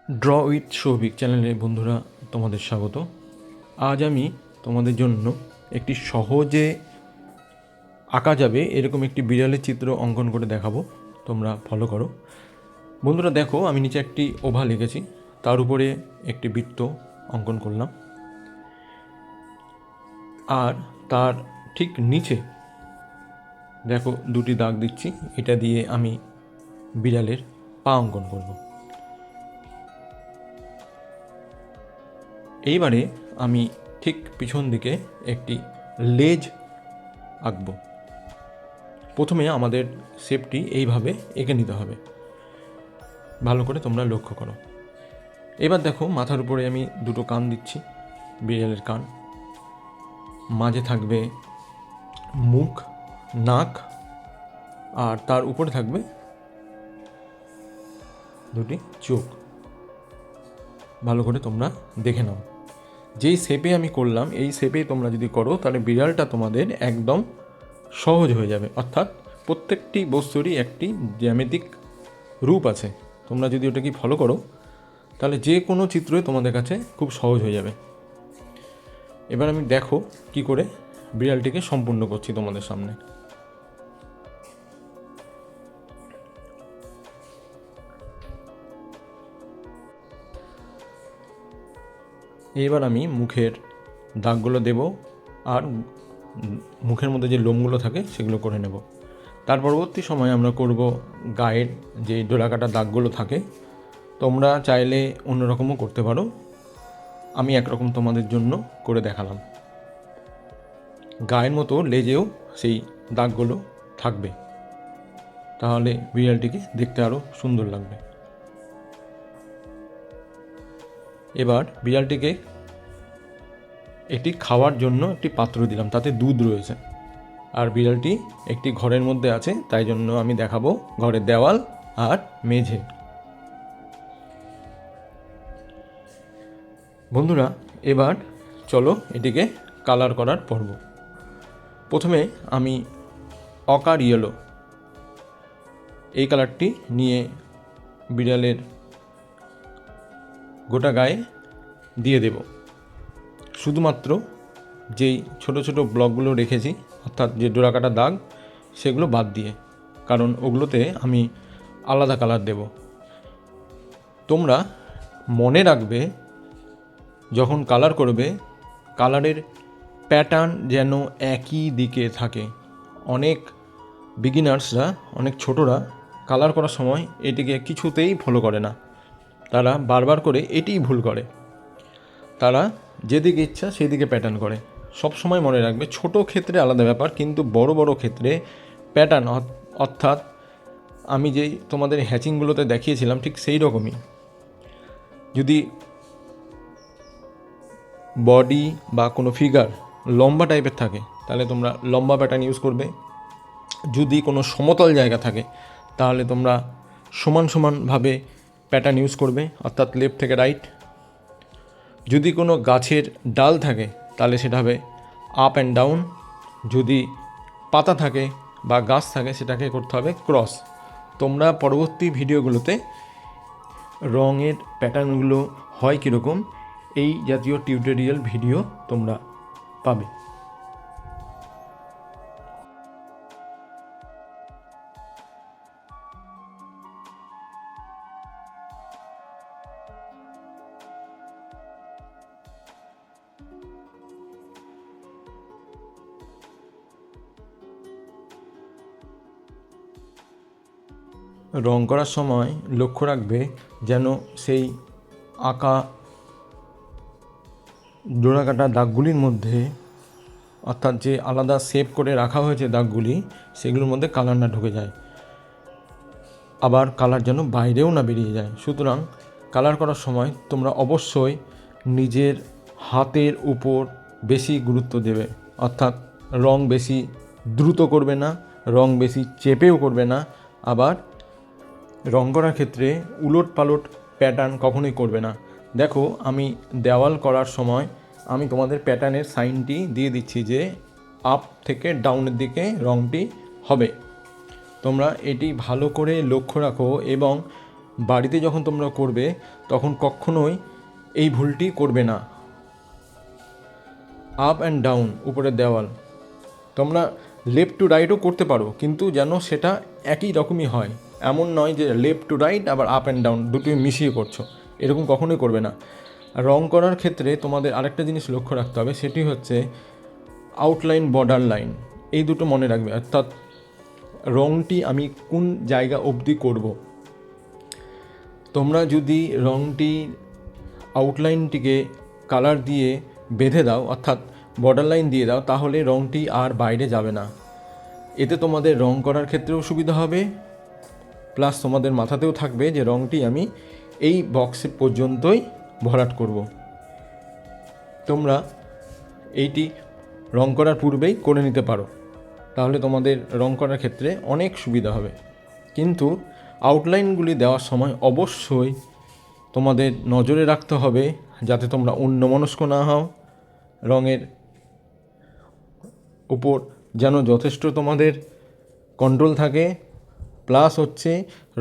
Draw with Souvik চ্যানেলে বন্ধুরা তোমাদের স্বাগত। আজ আমি তোমাদের জন্য একটি সহজে আঁকা যাবে এরকম একটি বিড়ালের চিত্র অঙ্কন করে দেখাবো। তোমরা ফলো করো। বন্ধুরা দেখো, আমি নিচে একটি ওভাল এঁকেছি, তার উপরে একটি বৃত্ত অঙ্কন করলাম, আর তার ঠিক নিচে দেখো দুটি দাগ দিচ্ছি। এটা দিয়ে আমি বিড়ালের পা অঙ্কন করব। এইবারে আমি ঠিক পিছন দিকে একটি লেজ আঁকব। প্রথমে আমাদের শেপটি এইভাবে এঁকে নিতে হবে, ভালো করে তোমরা লক্ষ্য করো। এবার দেখো, মাথার উপরে আমি দুটো কান দিচ্ছি, বিড়ালের কান। মাঝে থাকবে মুখ, নাক, আর তার উপরে থাকবে দুটি চোখ। ভালো করে তোমরা দেখে নাও। যেই শেপে আমি করলাম এই শেপেই তোমরা যদি করো তাহলে বিড়ালটা তোমাদের একদম সহজ হয়ে যাবে। অর্থাৎ প্রত্যেকটি বস্তুরই একটি জ্যামিতিক রূপ আছে। তোমরা যদি ওটাকে ফলো করো তাহলে যে কোনো চিত্রই তোমাদের কাছে খুব সহজ হয়ে যাবে। এবার আমি দেখো কি করে বিড়ালটিকে সম্পূর্ণ করছি তোমাদের সামনে। এবার আমি মুখের দাগগুলো দেব, আর মুখের মধ্যে যে লোমগুলো থাকে সেগুলো করে নেব। তার পরবর্তী সময় আমরা করব গায়ের যে ডোরাকাটা দাগগুলো থাকে। তোমরা চাইলে অন্যরকমও করতে পারো, আমি একরকম তোমাদের জন্য করে দেখালাম। গায়ের মতো লেজেও সেই দাগগুলো থাকবে, তাহলে বিড়ালটিকে দেখতে আরও সুন্দর লাগবে। এবার বিড়ালটিকে একটি খাওয়ার জন্য একটি পাত্র দিলাম, তাতে দুধ রয়েছে, আর বিড়ালটি একটি ঘরের মধ্যে আছে, তাই জন্য আমি দেখাবো ঘরের দেওয়াল আর মেঝে। বন্ধুরা এবার চলো এটিকে কালার করার পর্ব। প্রথমে আমি অকার ইয়েলো এই কালারটি নিয়ে বিড়ালের গোটা গায়ে দিয়ে দেব। শুধুমাত্র যেই ছোট ছোট ব্লকগুলো রেখেছি, অর্থাৎ যে ডোরাকাটা দাগ, সেগুলো বাদ দিয়ে, কারণ ওগুলোতে আমি আলাদা কালার দেব। তোমরা মনে রাখবে যখন কালার করবে, কালারের প্যাটার্ন যেন একই দিকে থাকে। অনেক বিগিনার্সরা, অনেক ছোটরা কালার করার সময় এটিকে কিছুতেই ফলো করে না, তারা বারবার করে এটিই ভুল করে। তারা যেদিকে ইচ্ছা সেদিকে প্যাটার্ন করে। সব সময় মনে রাখবে, ছোট ক্ষেত্রে আলাদা ব্যাপার, কিন্তু বড় বড় ক্ষেত্রে প্যাটার্ন, অর্থাৎ আমি যেই তোমাদের হ্যাচিংগুলোতে দেখিয়েছিলাম ঠিক সেই রকমই। যদি বডি বা কোনো ফিগার লম্বা টাইপের থাকে তাহলে তোমরা লম্বা প্যাটার্ন ইউজ করবে। যদি কোনো সমতল জায়গা থাকে তাহলে তোমরা সমান সমানভাবে প্যাটার্ন ইউজ করবে, অর্থাৎ লেফট থেকে রাইট। যদি কোনো গাছের ডাল থাকে তাহলে সেটা হবে আপ অ্যান্ড ডাউন। যদি পাতা থাকে বা গাছ থাকে সেটাকে করতে হবে ক্রস। তোমরা পরবর্তী ভিডিওগুলোতে রঙের প্যাটার্নগুলো হয় কীরকম এই জাতীয় টিউটোরিয়াল ভিডিও তোমরা পাবে। রং করার সময় লক্ষ্য রাখবে যেন সেই আঁকা ডোরাকাটা দাগগুলির মধ্যে, অর্থাৎ যে আলাদা শেপ করে রাখা হয়েছে দাগগুলি, সেগুলোর মধ্যে কালার না ঢুকে যায়, আবার কালার যেন বাইরেও না বেরিয়ে যায়। সুতরাং কালার করার সময় তোমরা অবশ্যই নিজের হাতের উপর বেশি গুরুত্ব দেবে, অর্থাৎ রং বেশি দ্রুত করবে না, রং বেশি চেপেও করবে না, আবার রং করার ক্ষেত্রে উলট পালট প্যাটার্ন কখনোই করবে না। দেখো, আমি দেওয়াল করার সময় আমি তোমাদের প্যাটার্নের সাইনটি দিয়ে দিচ্ছি যে আপ থেকে ডাউনের দিকে রংটি হবে। তোমরা এটি ভালো করে লক্ষ্য রাখো এবং বাড়িতে যখন তোমরা করবে তখন কখনোই এই ভুলটি করবে না। আপ অ্যান্ড ডাউন উপরের দেওয়াল তোমরা লেফট টু রাইটও করতে পারো, কিন্তু যেন সেটা একই রকমই হয়। এমন নয় যে লেফট টু রাইট আবার আপ অ্যান্ড ডাউন দুটোই মিশিয়ে করছো, এরকম কখনোই করবে না। রং করার ক্ষেত্রে তোমাদের আরেকটা জিনিস লক্ষ্য রাখতে হবে, সেটি হচ্ছে আউটলাইন, বর্ডার লাইন, এই দুটো মনে রাখবে। অর্থাৎ রংটি আমি কোন জায়গা অবধি করব। তোমরা যদি রংটি আউটলাইনটিকে কালার দিয়ে বেঁধে দাও, অর্থাৎ বর্ডার লাইন দিয়ে দাও, তাহলে রংটি আর বাইরে যাবে না। এতে তোমাদের রং করার ক্ষেত্রেও সুবিধা হবে, প্লাস তোমাদের মাথাতেও থাকবে যে রংটি আমি এই বক্সে পর্যন্তই ভরাট করব। তোমরা এইটি রং করার পূর্বেই করে নিতে পারো, তাহলে তোমাদের রং করার ক্ষেত্রে অনেক সুবিধা হবে। কিন্তু আউটলাইনগুলি দেওয়ার সময় অবশ্যই তোমাদের নজরে রাখতে হবে যাতে তোমরা অন্যমনস্ক না হও। রঙের উপর যেন যথেষ্ট তোমাদের কন্ট্রোল থাকে, প্লাস হচ্ছে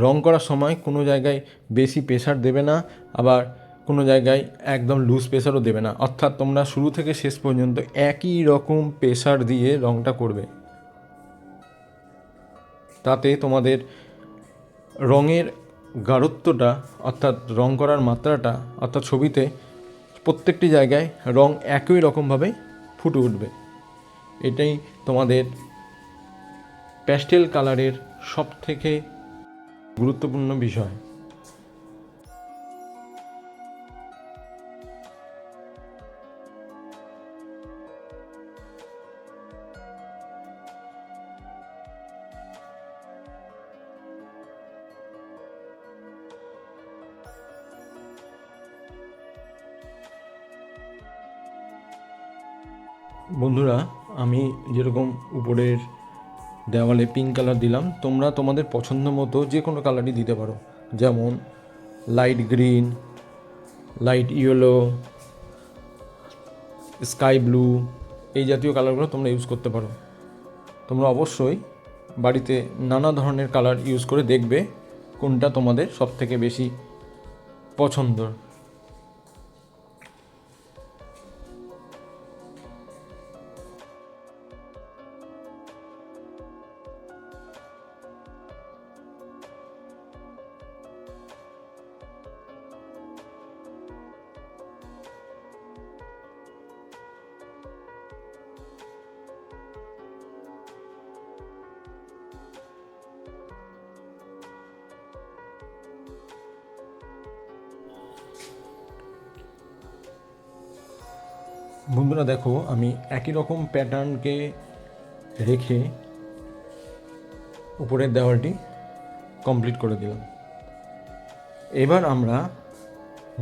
রং করার সময় কোনো জায়গায় বেশি প্রেশার দেবে না, আবার কোনো জায়গায় একদম লুজ প্রেশারও দেবে না। অর্থাৎ তোমরা শুরু থেকে শেষ পর্যন্ত একই রকম প্রেশার দিয়ে রংটা করবে। তাতে তোমাদের রঙের গাঢ়ত্বটা, অর্থাৎ রং করার মাত্রাটা, অর্থাৎ ছবিতে প্রত্যেকটি জায়গায় রং একই রকমভাবে ফুটে উঠবে। এটাই তোমাদের প্যাস্টেল কালারের সবথেকে গুরুত্বপূর্ণ বিষয়। বন্ধুরা, আমি যেরকম উপরের দেওয়ালে পিঙ্ক কালার দিলাম, তোমরা তোমাদের পছন্দ মতো যে কোনো কালারই দিতে পারো, যেমন light green, light yellow, sky blue, এই জাতীয় কালারগুলো তোমরা ইউজ করতে পারো। তোমরা অবশ্যই বাড়িতে নানা ধরনের কালার ইউজ করে দেখবে কোনটা তোমাদের সবথেকে বেশি পছন্দ। বন্ধুরা দেখো, আমি একই রকম প্যাটার্নকে রেখে উপরের দেওয়ালটি কমপ্লিট করে দিলাম। এবার আমরা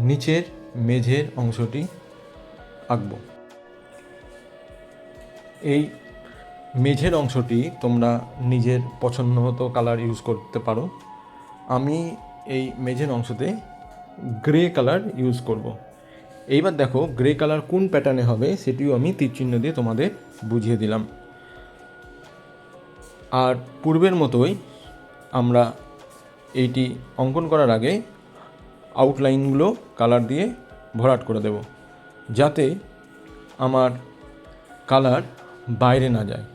নিচের মেঝের অংশটি আঁকব। এই মেঝের অংশটি তোমরা নিজের পছন্দ মতো কালার ইউজ করতে পারো। আমি এই মেঝের অংশতে গ্রে কালার ইউজ করব। এইবার দেখো গ্রে কালার কোন প্যাটার্নে হবে সেটিও আমি তীরচিহ্ন দিয়ে তোমাদের বুঝিয়ে দিলাম। আর পূর্বের মতোই আমরা এইটি অঙ্কন করার আগে আউটলাইনগুলো কালার দিয়ে ভরাট করে দেব, যাতে আমার কালার বাইরে না যায়।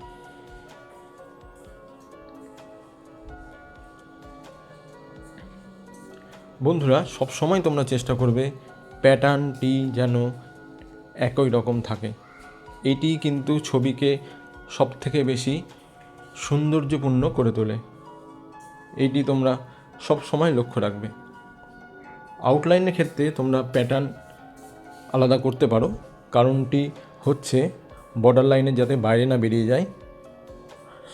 বন্ধুরা, সবসময় তোমরা চেষ্টা করবে প্যাটার্নটি যেন একই রকম থাকে। এটি কিন্তু ছবিকে সবথেকে বেশি সৌন্দর্যপূর্ণ করে তোলে। এইটি তোমরা সব সময় লক্ষ্য রাখবে। আউটলাইনের ক্ষেত্রে তোমরা প্যাটার্ন আলাদা করতে পারো, কারণটি হচ্ছে বর্ডার লাইনের যাতে বাইরে না বেরিয়ে যায়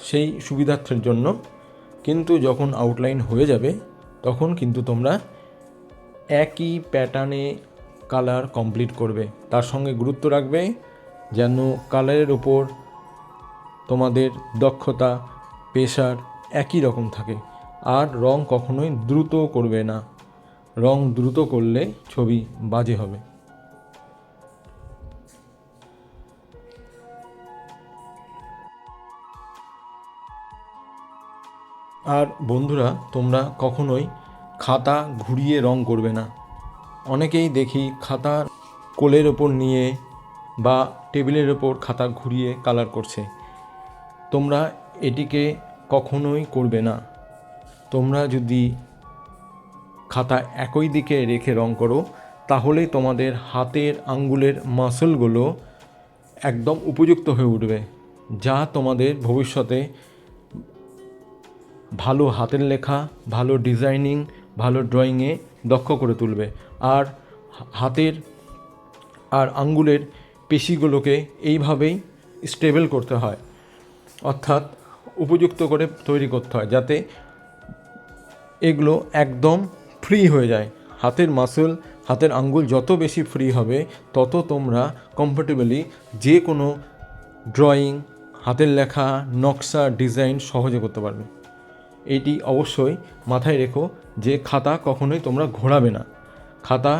সেই সুবিধার্থের জন্য। কিন্তু যখন আউটলাইন হয়ে যাবে তখন কিন্তু তোমরা একই প্যাটার্নে কালার কমপ্লিট করবে। তার সঙ্গে গুরুত্ব রাখবে যেন কালারের উপর তোমাদের দক্ষতা, প্রেশার একই রকম থাকে। আর রং কখনোই দ্রুত করবে না, রং দ্রুত করলে ছবি বাজে হবে। আর বন্ধুরা, তোমরা কখনোই খাতা ঘুরিয়ে রং করবে না। অনেকেই দেখি খাতার কোলের ওপর নিয়ে বা টেবিলের ওপর খাতা ঘুরিয়ে কালার করছে। তোমরা এটিকে কখনোই করবে না। তোমরা যদি খাতা একই দিকে রেখে রং করো তাহলে তোমাদের হাতের আঙ্গুলের মাসলগুলো একদম উপযুক্ত হয়ে উঠবে, যা তোমাদের ভবিষ্যতে ভালো হাতের লেখা, ভালো ডিজাইনিং, ভালো ড্রয়িংয়ে দক্ষ করে তুলবে। আর হাতের আর আঙ্গুলের পেশিগুলোকে এইভাবেই স্টেবল করতে হয়, অর্থাৎ উপযুক্ত করে তৈরি করতে হয়, যাতে এগুলো একদম ফ্রি হয়ে যায়। হাতের মাসল, হাতের আঙ্গুল যত বেশি ফ্রি হবে তত তোমরা কমফোর্টেবলি যে কোনো ড্রয়িং, হাতের লেখা, নকশা, ডিজাইন সহজে করতে পারবে। এইটি অবশ্যই মাথায় রেখো যে খাতা কখনোই তোমরা ঘোরাবে না। খাতা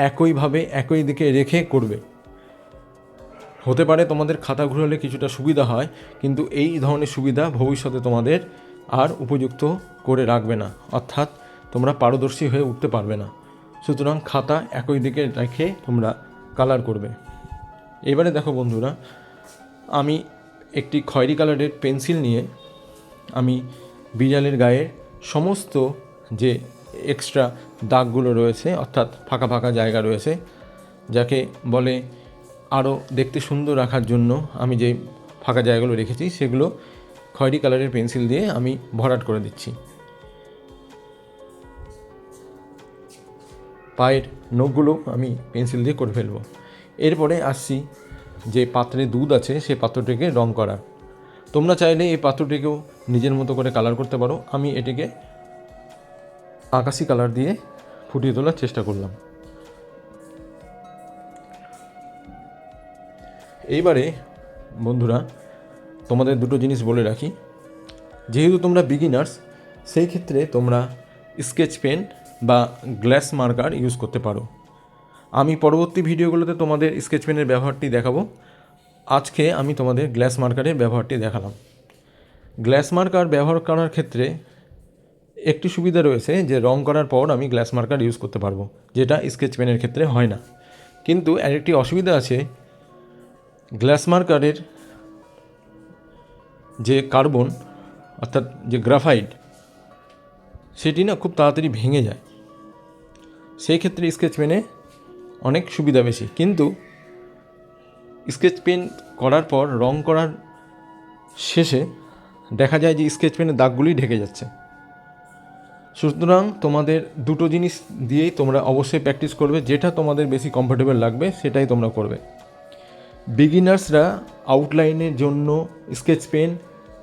একইভাবে একই দিকে রেখে করবে। হতে পারে তোমাদের খাতা ঘোরালে কিছুটা সুবিধা হয়, কিন্তু এই ধরনের সুবিধা ভবিষ্যতে তোমাদের আর উপযুক্ত করে রাখবে না, অর্থাৎ তোমরা পারদর্শী হয়ে উঠতে পারবে না। সুতরাং খাতা একই দিকে রেখে তোমরা কালার করবে। এবারে দেখো বন্ধুরা, আমি একটি খয়েরি কালারের পেন্সিল নিয়ে আমি বিড়ালের গায়ের সমস্ত যে এক্সট্রা দাগগুলো রয়েছে, অর্থাৎ ফাঁকা ফাঁকা জায়গা রয়েছে, যাকে বলে আরও দেখতে সুন্দর রাখার জন্য আমি যে ফাঁকা জায়গাগুলো রেখেছি সেগুলো খয়েরি কালারের পেন্সিল দিয়ে আমি ভরাট করে দিচ্ছি। পায়ের নখগুলো আমি পেন্সিল দিয়ে করে ফেলবো। এরপরে আসছি যে পাত্রে দুধ আছে সেই পাত্রটিকে রং করা। তোমরা চাইলে এই পাত্রটিকেও নিজের মতো করে কালার করতে পারো। আমি এটিকে আকাশি কালার দিয়ে ফুটিয়ে তোলার চেষ্টা করলাম। এইবারে বন্ধুরা তোমাদের দুটো জিনিস বলে রাখি, যেহেতু তোমরা বিগিনার্স, সেই ক্ষেত্রে তোমরা স্কেচ পেন বা গ্লাস মার্কার ইউজ করতে পারো। আমি পরবর্তী ভিডিওগুলোতে তোমাদের স্কেচ পেনের ব্যবহারটি দেখাবো। আজকে আমি তোমাদের গ্লাস মার্কারের ব্যবহারটি দেখালাম। গ্লাস মার্কার ব্যবহার করার ক্ষেত্রে একটি সুবিধা রয়েছে যে রং করার পর আমি গ্লাস মার্কার ইউজ করতে পারবো, যেটা স্কেচ পেনের ক্ষেত্রে হয় না। কিন্তু আরেকটি অসুবিধা আছে, গ্লাস মার্কারের যে কার্বন অর্থাৎ যে গ্রাফাইট, সেটি না খুব তাড়াতাড়ি ভেঙে যায়। সেই ক্ষেত্রে স্কেচ পেনে অনেক সুবিধা বেশি, কিন্তু স্কেচ পেন করার পর রং করার শেষে দেখা যায় যে স্কেচ পেনের দাগগুলি ঢেকে যাচ্ছে। সুতরাং তোমাদের দুটো জিনিস দিয়েই তোমরা অবশ্যই প্র্যাকটিস করবে, যেটা তোমাদের বেশি কমফোর্টেবল লাগবে সেটাই তোমরা করবে। বিগিনার্সরা আউটলাইনের জন্য স্কেচ পেন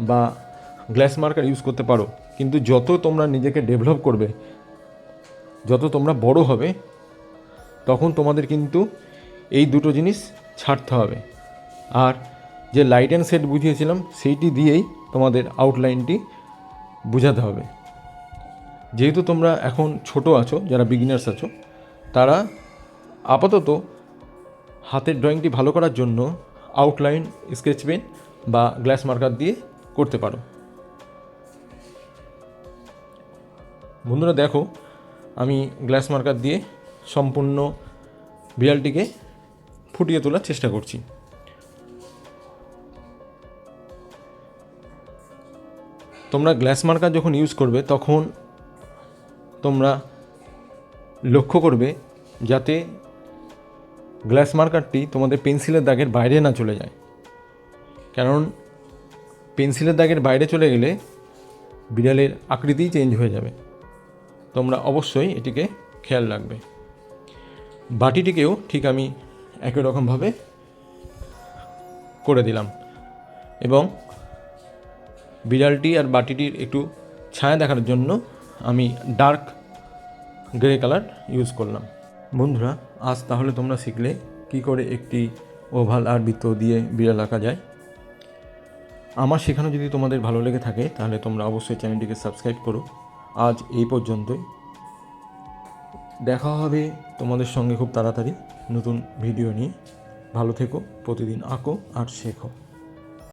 বা গ্লাস মার্কার ইউজ করতে পারো, কিন্তু যত তোমরা নিজেকে ডেভেলপ করবে, যত তোমরা বড় হবে, তখন তোমাদের কিন্তু এই দুটো জিনিস ছাড়তে হবে। আর যে লাইট অ্যান্ড শেড বুঝিয়েছিলাম সেইটি দিয়েই তোমাদের আউটলাইনটি বোঝাতে হবে। যেহেতু তোমরা এখন ছোট আছো, যারা বিগিনার্স আছো, তারা আপাতত হাতের ড্রয়িংটি ভালো করার জন্য আউটলাইন স্কেচ পেন বা গ্লাস মার্কার দিয়ে করতে পারো। বন্ধুরা দেখো, আমি গ্লাস মার্কার দিয়ে সম্পূর্ণ বিড়ালটিকে ফুটিয়ে তোলার চেষ্টা করছি। তোমরা গ্লাস মার্কার যখন ইউজ করবে তখন তোমরা লক্ষ্য করবে যাতে গ্লাস মার্কারটি তোমাদের পেন্সিলের দাগের বাইরে না চলে যায়, কারণ পেন্সিলের দাগের বাইরে চলে গেলে বিড়ালের আকৃতিই চেঞ্জ হয়ে যাবে। তোমরা অবশ্যই এটিকে খেয়াল রাখবে। বাটিটিকেও ঠিক আমি একই রকমভাবে করে দিলাম এবং বিড়ালটি আর বাটিটির একটু ছায়া দেখার জন্য আমি ডার্ক গ্রে কালার ইউজ করলাম। বন্ধুরা, আজ তাহলে তোমরা শিখলে কি করে একটি ওভাল আর বৃত্ত দিয়ে বিড়াল আঁকা যায়। আমার শেখানো যদি তোমাদের ভালো লেগে থাকে তাহলে তোমরা অবশ্যই চ্যানেলটিকে সাবস্ক্রাইব করো। আজ এই পর্যন্তই, দেখা হবে তোমাদের সঙ্গে খুব তাড়াতাড়ি নতুন ভিডিও নিয়ে। ভালো থেকো, প্রতিদিন আঁকো আর শেখো।